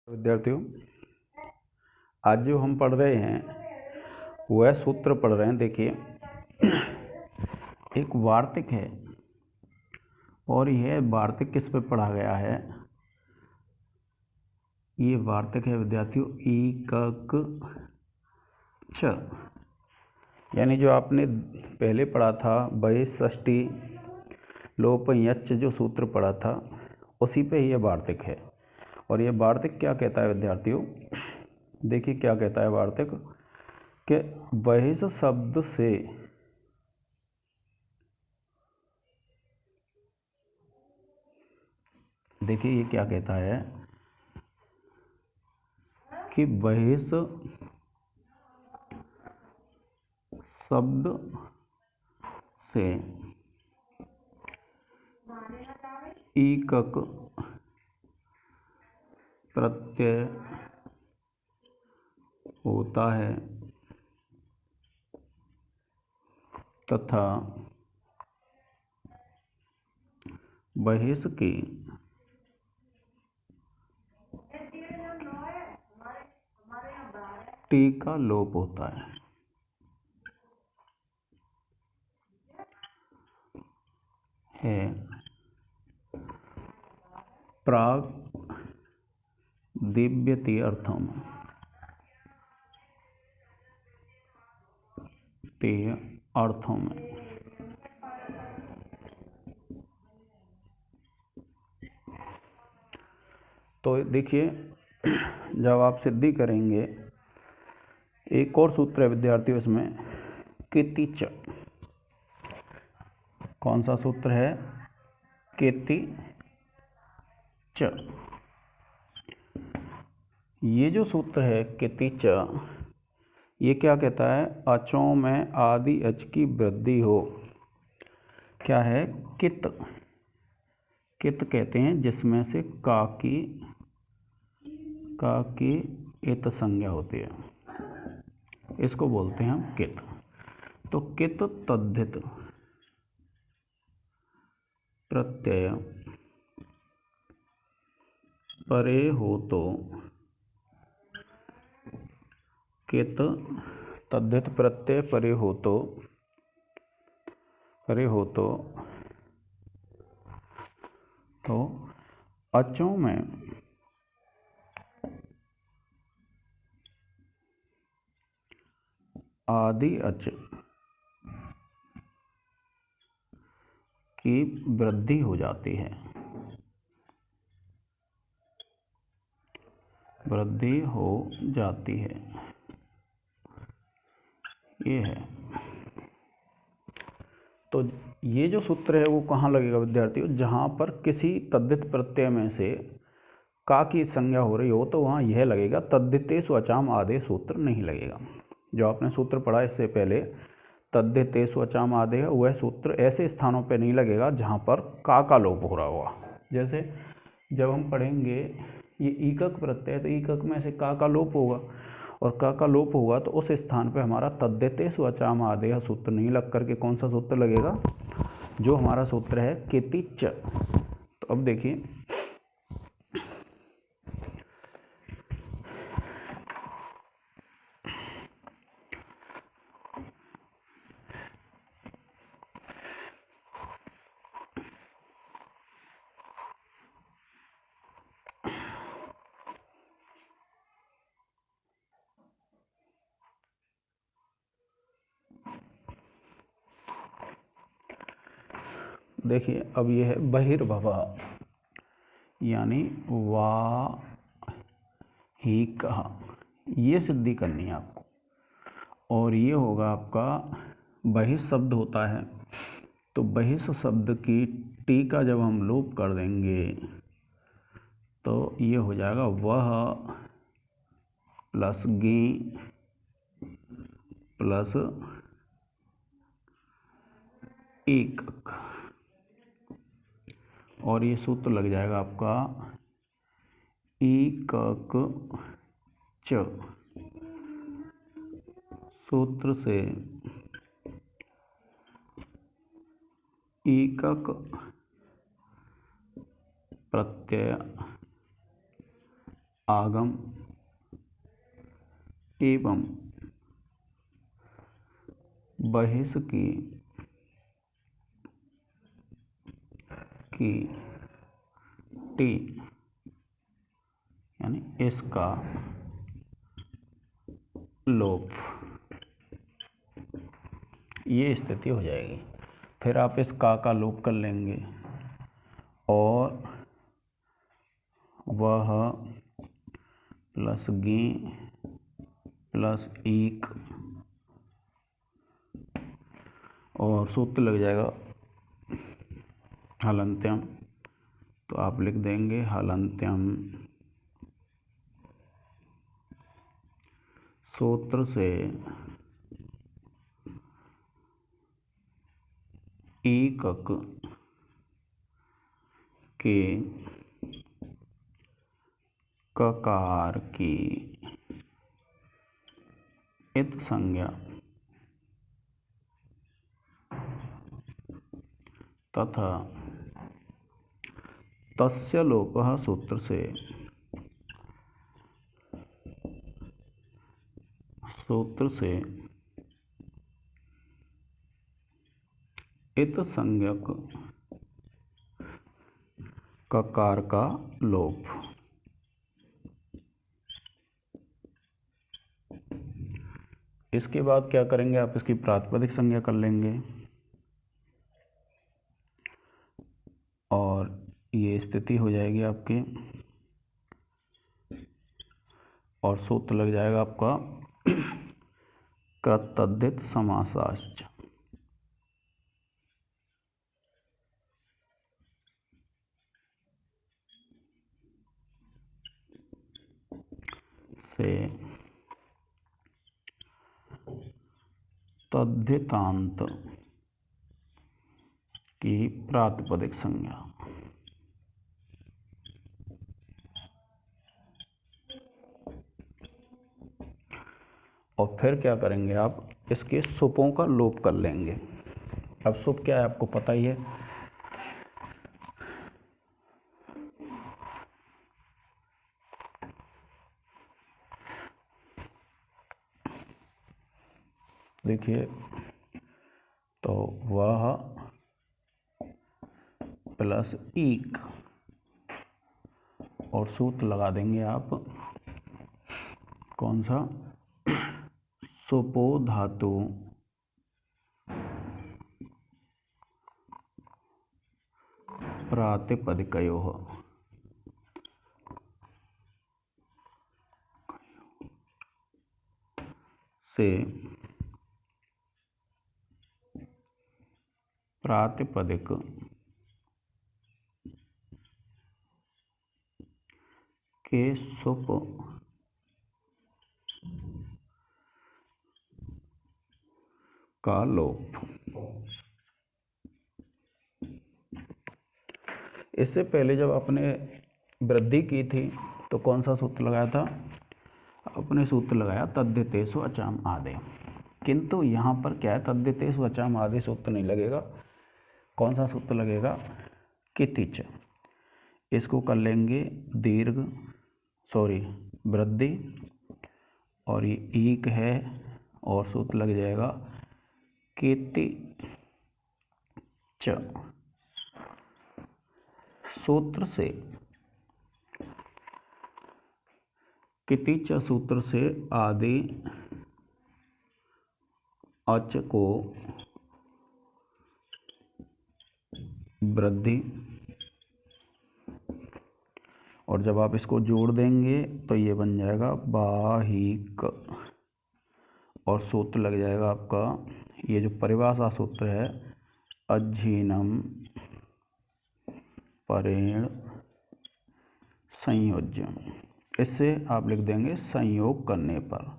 विद्यार्थियों, आज जो हम पढ़ रहे हैं वह सूत्र पढ़ रहे हैं। देखिए, एक वार्तिक है और यह वार्तिक किस पे पढ़ा गया है। ये वार्तिक है विद्यार्थियों ईकक छ, यानी जो आपने पहले पढ़ा था बहिष्ठी लोप यच्च जो सूत्र पढ़ा था उसी पे यह वार्तिक है। और ये वार्तिक क्या कहता है विद्यार्थियों, देखिए क्या कहता है वार्तिक कि बहिष शब्द से देखिए ये क्या कहता है कि बहिष शब्द से ईकक प्रत्यय होता है तथा बहिष की टी का लोप होता है प्राग दिव्यति अर्थम ते अर्थों में। तो देखिए, जब आप सिद्धि करेंगे एक और सूत्र है विद्यार्थियों इसमें केति च। कौन सा सूत्र है? केति च। ये जो सूत्र है केति च, ये क्या कहता है? अचों में आदि अच की वृद्धि हो। क्या है? कित। कित कहते हैं जिसमें से का की इत संज्ञा होती है, इसको बोलते हैं हम कित। तो कित तद्धित प्रत्यय परे हो तो कित तद्धित प्रत्यय परे हो तो अचों में आदि अच की वृद्धि हो जाती है। वृद्धि हो जाती है, ये है। तो ये जो सूत्र है वो कहाँ लगेगा विद्यार्थियों? जहाँ पर किसी तद्धित प्रत्यय में से का की संज्ञा हो रही हो तो वहाँ यह लगेगा। तद्धितेषु अचाम आदेश सूत्र नहीं लगेगा। जो आपने सूत्र पढ़ा इससे पहले तद्धितेषु अचाम आदेश, वह सूत्र ऐसे स्थानों पे नहीं लगेगा जहाँ पर का लोप हो रहा होगा। जैसे जब हम पढ़ेंगे ये ईकक प्रत्यय, तो ईकक में से का लोप होगा और का लोप होगा तो उस स्थान पे हमारा तद्धितेषु अचाम आदेश सूत्र नहीं लग करके कौन सा सूत्र लगेगा? जो हमारा सूत्र है केति च। तो अब देखिए, अब यह है बहिर्भवा, यानी वा ही कहा, ये सिद्धि करनी है आपको। और ये होगा आपका बहिष शब्द होता है, तो बहिष शब्द की टी का जब हम लोप कर देंगे तो ये हो जाएगा वह प्लस गी प्लस एकक, और ये सूत्र लग जाएगा आपका ईकक च। सूत्र से ईकक प्रत्यय आगम एवं बहिष की टी यानी इसका लोप, ये स्थिति हो जाएगी। फिर आप इस का लोप कर लेंगे और वह प्लस गी प्लस ईक और सूत्र लग जाएगा हलंत्यम, तो आप लिख देंगे हलंत्यम सूत्र से ईकक के ककार की इत संज्ञा तथा तस्य लोपः सूत्र से इत संज्ञक ककार का लोप। इसके बाद क्या करेंगे, आप इसकी प्रातिपदिक संज्ञा कर लेंगे और ये स्थिति हो जाएगी आपकी और सूत्र लग जाएगा आपका कृतद्धित समासाश्च। से तद्धितांत की प्रातिपदिक संज्ञा। और फिर क्या करेंगे, आप इसके सुपों का लोप कर लेंगे। अब सुप क्या है आपको पता ही है, देखिए तो वह प्लस ईक और सूत्र लगा देंगे आप कौन सा, सुपो धातु प्रातिपदिकयोः से प्रातिपदिक के सुप का लोप। इससे पहले जब आपने वृद्धि की थी तो कौन सा सूत्र लगाया था, अपने सूत्र लगाया तद्धितेषु अचाम आदे, किंतु यहाँ पर क्या है, तद्धितेषु अचाम आदे सूत्र नहीं लगेगा। कौन सा सूत्र लगेगा, कितिच। इसको कर लेंगे वृद्धि और ये ईक है और सूत्र लग जाएगा किति च। सूत्र से किति च सूत्र से आदि अच को वृद्धि, और जब आप इसको जोड़ देंगे तो ये बन जाएगा बाहिक और सूत्र लग जाएगा आपका, ये जो परिभाषा सूत्र है, अज्जीनम परेण संयोज्यम। इससे आप लिख देंगे संयोग करने पर।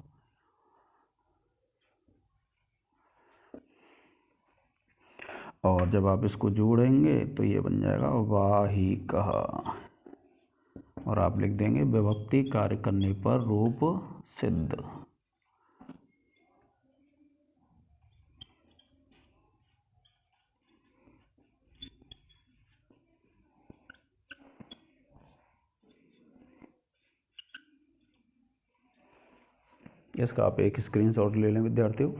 और जब आप इसको जोड़ेंगे तो ये बन जाएगा वाहिकः और आप लिख देंगे विभक्ति कार्य करने पर रूप सिद्ध। इसका आप एक स्क्रीनशॉट ले लें विद्यार्थियों।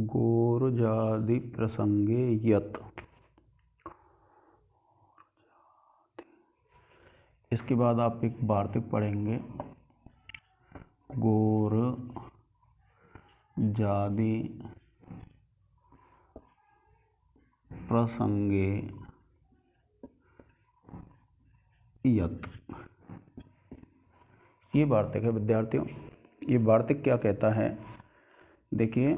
गोर्जादि प्रसंगे यत, इसके बाद आप एक वार्तिक पढ़ेंगे। गोर जादि प्रसंगे यत, ये वार्तिक है विद्यार्थियों। ये वार्तिक क्या कहता है, देखिए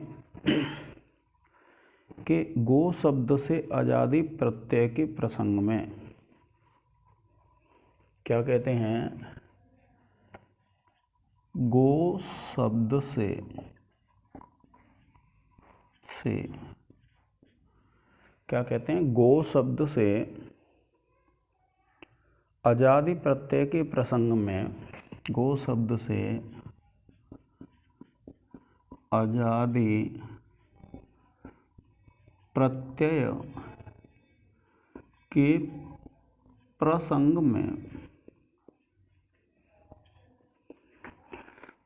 कि गो शब्द से अजादि प्रत्यय के प्रसंग में क्या कहते हैं, गो शब्द से क्या कहते हैं, गो शब्द से अजादि प्रत्यय के प्रसंग में, गो शब्द से अजादि प्रत्यय के प्रसंग में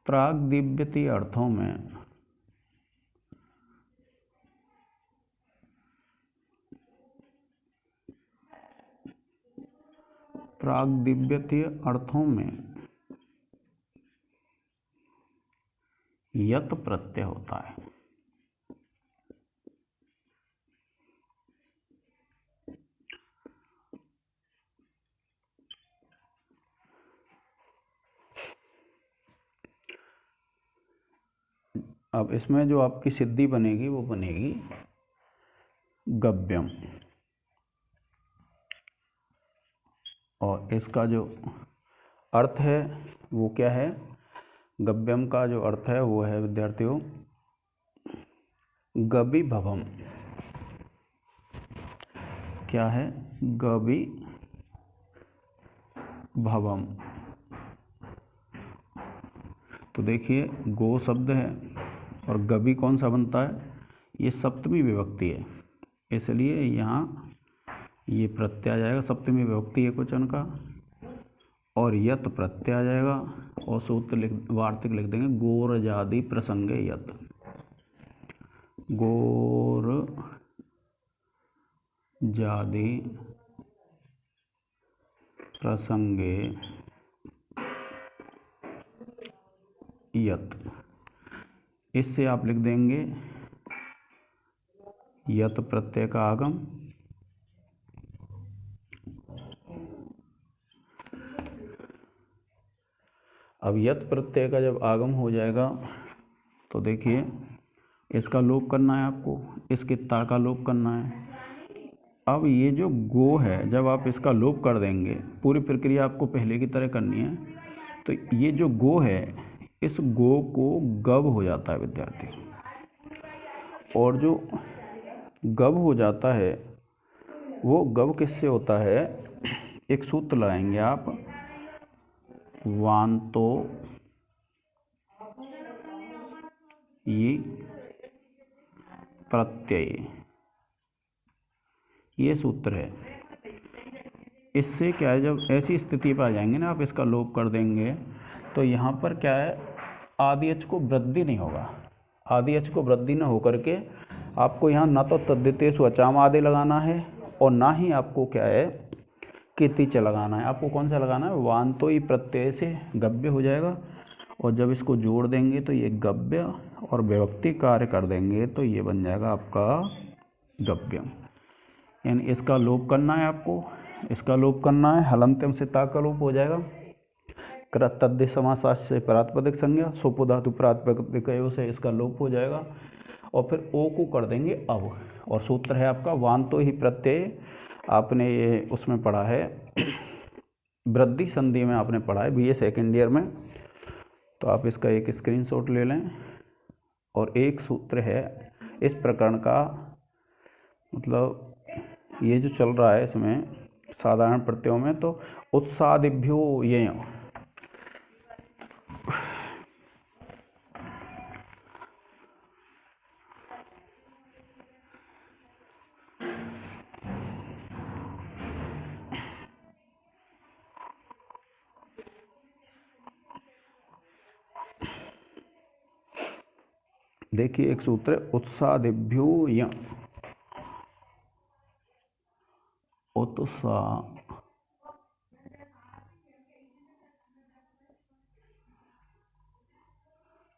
प्राग्दिव्यति अर्थों में यत प्रत्यय होता है। अब इसमें जो आपकी सिद्धि बनेगी वो बनेगी गव्यम, और इसका जो अर्थ है वो क्या है, गव्यम का जो अर्थ है वो है विद्यार्थियों गवि भवम। क्या है, गवि भवम। तो देखिए गो शब्द है और गवि कौन सा बनता है, ये सप्तमी विभक्ति है, इसलिए यहाँ ये प्रत्यय आ जाएगा, सप्तमी विभक्ति एकवचन का, और यत प्रत्यय आ जाएगा, और सूत्र वार्तिक लिख देंगे गोरजादि प्रसंगे यत, गोर जादि प्रसंगे यत। इससे आप लिख देंगे यत प्रत्यय का आगम, अब यत प्रत्यय का जब आगम हो जाएगा तो देखिए इसका लोप करना है आपको, इसके ता का लोप करना है। अब ये जो गो है जब आप इसका लोप कर देंगे, पूरी प्रक्रिया आपको पहले की तरह करनी है, तो ये जो गो है इस गो को गव हो जाता है विद्यार्थी, और जो गव हो जाता है वो गव किससे होता है, एक सूत्र लगाएंगे आप, वांतो ये प्रत्यय, ये सूत्र है। इससे क्या है, जब ऐसी स्थिति पर आ जाएंगे ना आप इसका लोप कर देंगे, तो यहाँ पर क्या है, आदि अच को वृद्धि नहीं होगा, आदि अच को वृद्धि न होकर के आपको यहाँ न तो तद्धितेषु अचाम आदि लगाना है और ना ही आपको क्या है कीर्तिच लगाना है। आपको कौन सा लगाना है, वांतो ही प्रत्यय से गव्य हो जाएगा, और जब इसको जोड़ देंगे तो ये गव्य और विभक्ति कार्य कर देंगे तो ये बन जाएगा आपका गव्यम। यानी इसका लोप करना है आपको, इसका लोप करना है, हलंत्यम से ता का लोप हो जाएगा, तद्धित समास से प्रातिपदिक संज्ञा, सुपो धातु प्रातिपदिक से इसका लोप हो जाएगा और फिर ओ को कर देंगे अब। और सूत्र है आपका वांतो ही प्रत्यय। आपने ये उसमें पढ़ा है वृद्धि संधि में, आपने पढ़ा है बीए सेकेंड ईयर में, तो आप इसका एक स्क्रीनशॉट ले लें। और एक सूत्र है इस प्रकरण का, मतलब ये जो चल रहा है इसमें साधारण प्रत्ययों में, तो उत्सादिभ्यो ये देखिए एक सूत्र है उत्सादिभ्यो य, उत्सा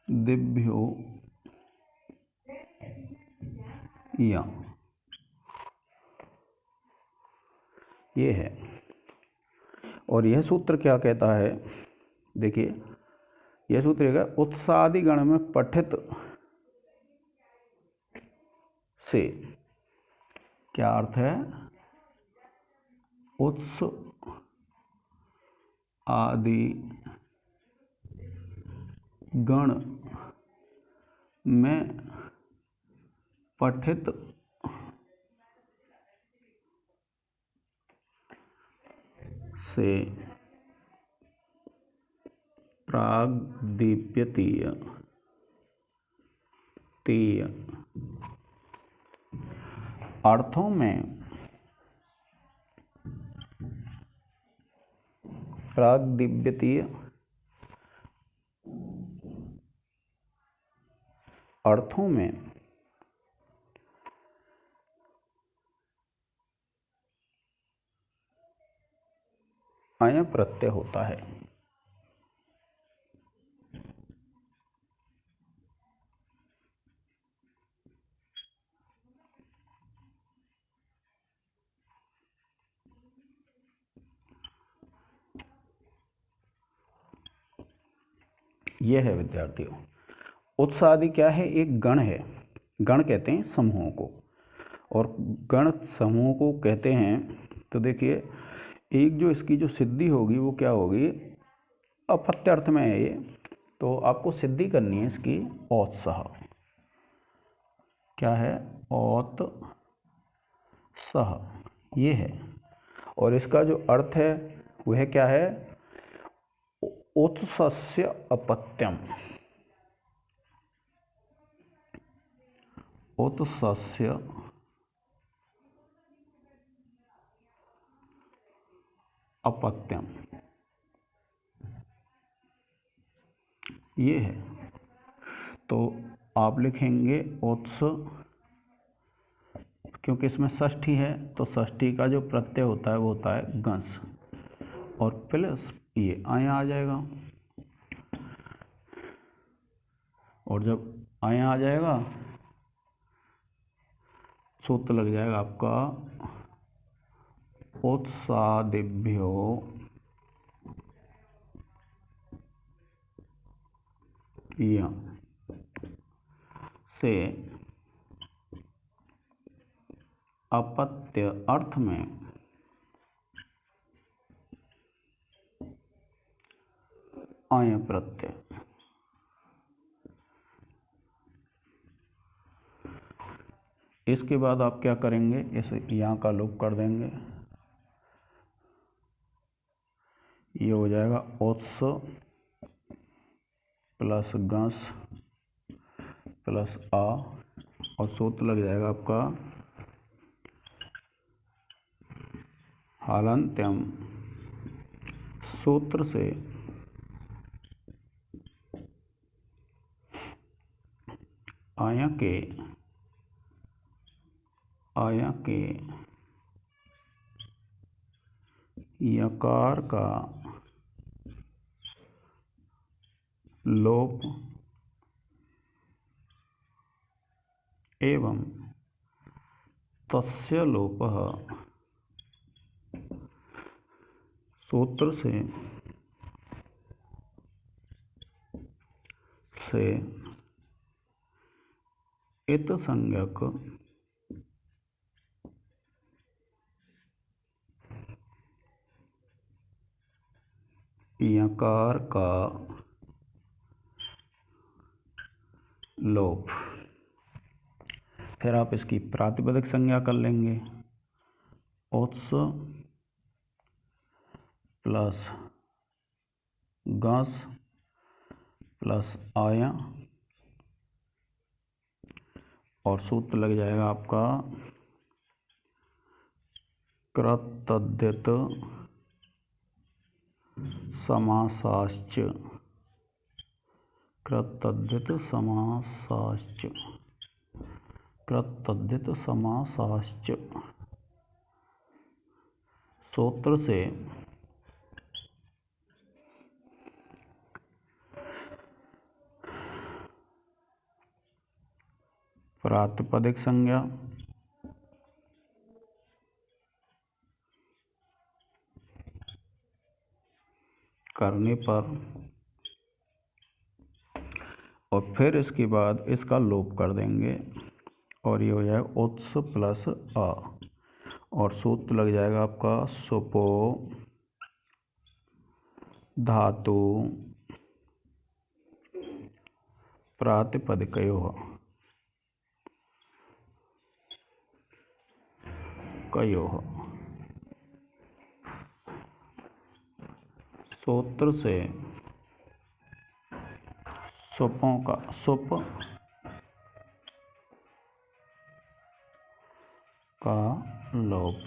दिभ्यो या, ये है। और यह सूत्र क्या कहता है, देखिए यह सूत्र है उत्सादि गण में पठित से क्या अर्थ है, उत्स आदि गण में पठित से प्राग्दीप्यतीय तीय अर्थों में प्राग्दीप्यतीय अर्थों में अय प्रत्यय होता है। यह है विद्यार्थियों, उत्सादि क्या है, एक गण है। गण कहते हैं समूहों को, और गण समूह को कहते हैं। तो देखिए एक जो इसकी जो सिद्धि होगी वो क्या होगी, अपत्य अर्थ में है ये, तो आपको सिद्धि करनी है इसकी औत्साह। क्या है, औत सह, ये है। और इसका जो अर्थ है वह क्या है, उत्सस्य अपत्यम, उत्सस्य अपत्यम, ये है। तो आप लिखेंगे उत्स, क्योंकि इसमें षष्ठी है तो षष्ठी का जो प्रत्यय होता है वो होता है गंस, और प्लस ये आया आ जाएगा। और जब आया आ जाएगा सूत्र लग जाएगा आपका उत्सादिभ्यो या से अपत्य अर्थ में अय प्रत्यय। इसके बाद आप क्या करेंगे, इसे यहाँ का लोप कर देंगे, ये हो जाएगा उत्स प्लस गंस प्लस आ, और सूत्र लग जाएगा आपका हालंत्यम। सूत्र से आया के यकार का लोप एवं तस्य लोपः सूत्र से से इत संज्ञक यकार का लोप। फिर आप इसकी प्रातिपदिक संज्ञा कर लेंगे, उत्स प्लस गस प्लस आया, और सूत्र लग जाएगा आपका कृतद्धित समासाश्च। कृतद्धित समासाश्च, कृतद्धित समासाश्च सूत्र से प्रातिपदिक संज्ञा करने पर, और फिर इसके बाद इसका लोप कर देंगे, और ये हो जाएगा उत्स प्लस आ, और सूत्र लग जाएगा आपका सुपो धातु प्रातिपदिकयोः कयोः। सूत्र से सुपों का सुप का लोप।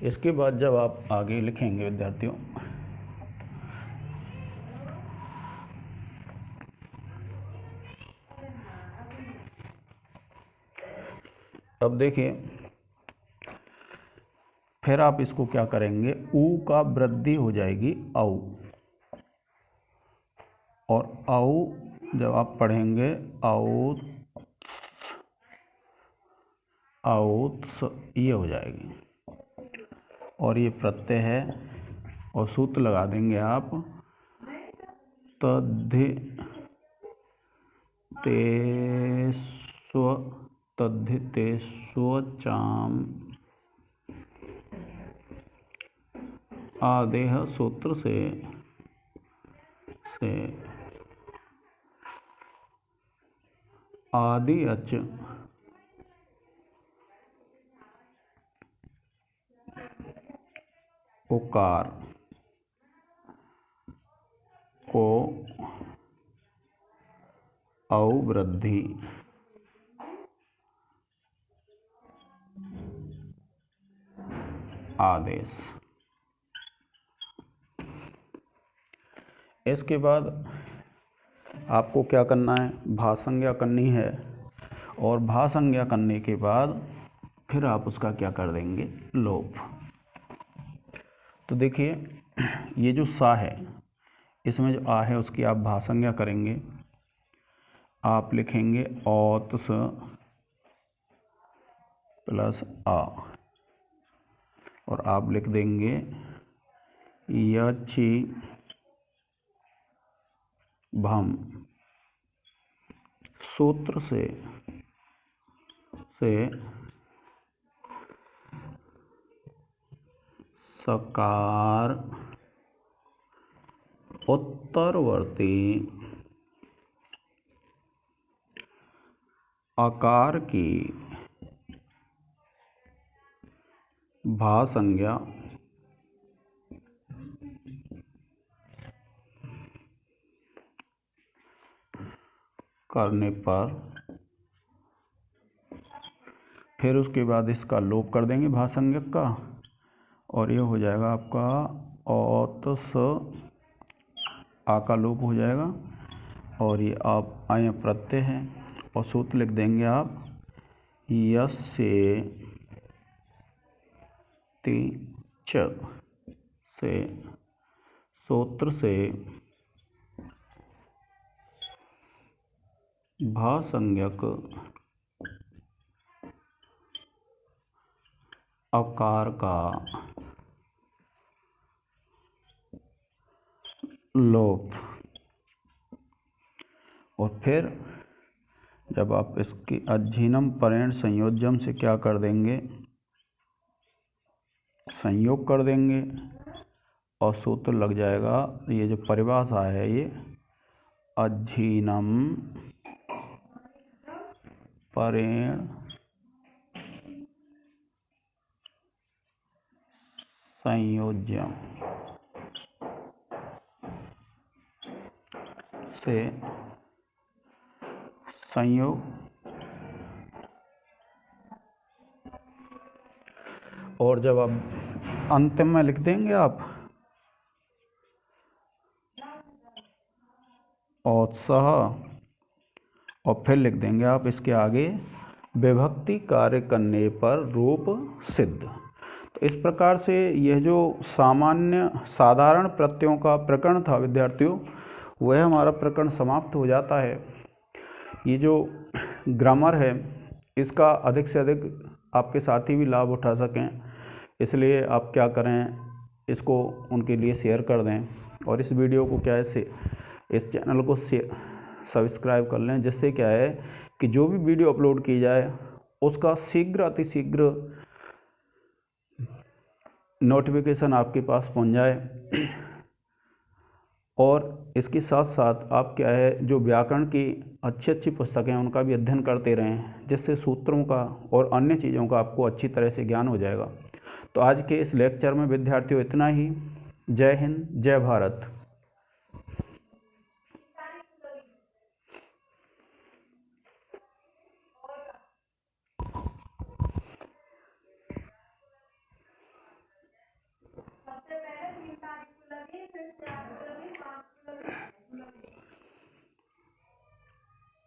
इसके बाद जब आप आगे लिखेंगे विद्यार्थियों, अब देखिए, फिर आप इसको क्या करेंगे, ऊ का वृद्धि हो जाएगी औ, और औ जब आप पढ़ेंगे औ औत्स, ये हो जाएगी, और ये प्रत्यय है, और सूत्र लगा देंगे आप तद्धितेष्वचाम आदेह सूत्र से आदि अच उकार को अवृद्धि आदेश। इसके बाद आपको क्या करना है, भासंज्ञा करनी है, और भासंज्ञा करने के बाद फिर आप उसका क्या कर देंगे, लोप। तो देखिए, ये जो सा है, इसमें जो आ है उसकी आप भासंज्ञा करेंगे, आप लिखेंगे औत्स प्लस आ, और आप लिख देंगे यछि भम। सूत्र से सकार उत्तरवर्ती आकार की भासंज्ञा करने पर, फिर उसके बाद इसका लोप कर देंगे भासंज्ञक का, और ये हो जाएगा आपका औत्स, आ का लोप हो जाएगा, और ये आप आय प्रत्यय है, और सूत्र लिख देंगे आप यस्य ति च से, सूत्र से भासंज्ञक अकार का लोप। और फिर जब आप इसकी अज्जीनम परेण संयोजम से क्या कर देंगे, संयोग कर देंगे, और सूत्र लग जाएगा। ये जो परिभाषा है ये अज्जीनम परेण संयोजम से संयोग। और जब आप अंतिम में लिख देंगे आप औत्साह, और फिर लिख देंगे आप इसके आगे विभक्ति कार्य करने पर रूप सिद्ध। तो इस प्रकार से यह जो साधारण प्रत्ययों का प्रकरण था विद्यार्थियों, वह हमारा प्रकरण समाप्त हो जाता है। ये जो ग्रामर है इसका अधिक से अधिक आपके साथी भी लाभ उठा सकें, इसलिए आप क्या करें, इसको उनके लिए शेयर कर दें, और इस वीडियो को क्या है इस चैनल को सब्सक्राइब कर लें, जिससे क्या है कि जो भी वीडियो अपलोड की जाए उसका शीघ्र अतिशीघ्र नोटिफिकेशन आपके पास पहुंच जाए। और इसके साथ साथ आप क्या है जो व्याकरण की अच्छी अच्छी पुस्तकें हैं उनका भी अध्ययन करते रहें, जिससे सूत्रों का और अन्य चीज़ों का आपको अच्छी तरह से ज्ञान हो जाएगा। तो आज के इस लेक्चर में विद्यार्थियों इतना ही। जय हिंद, जय भारत।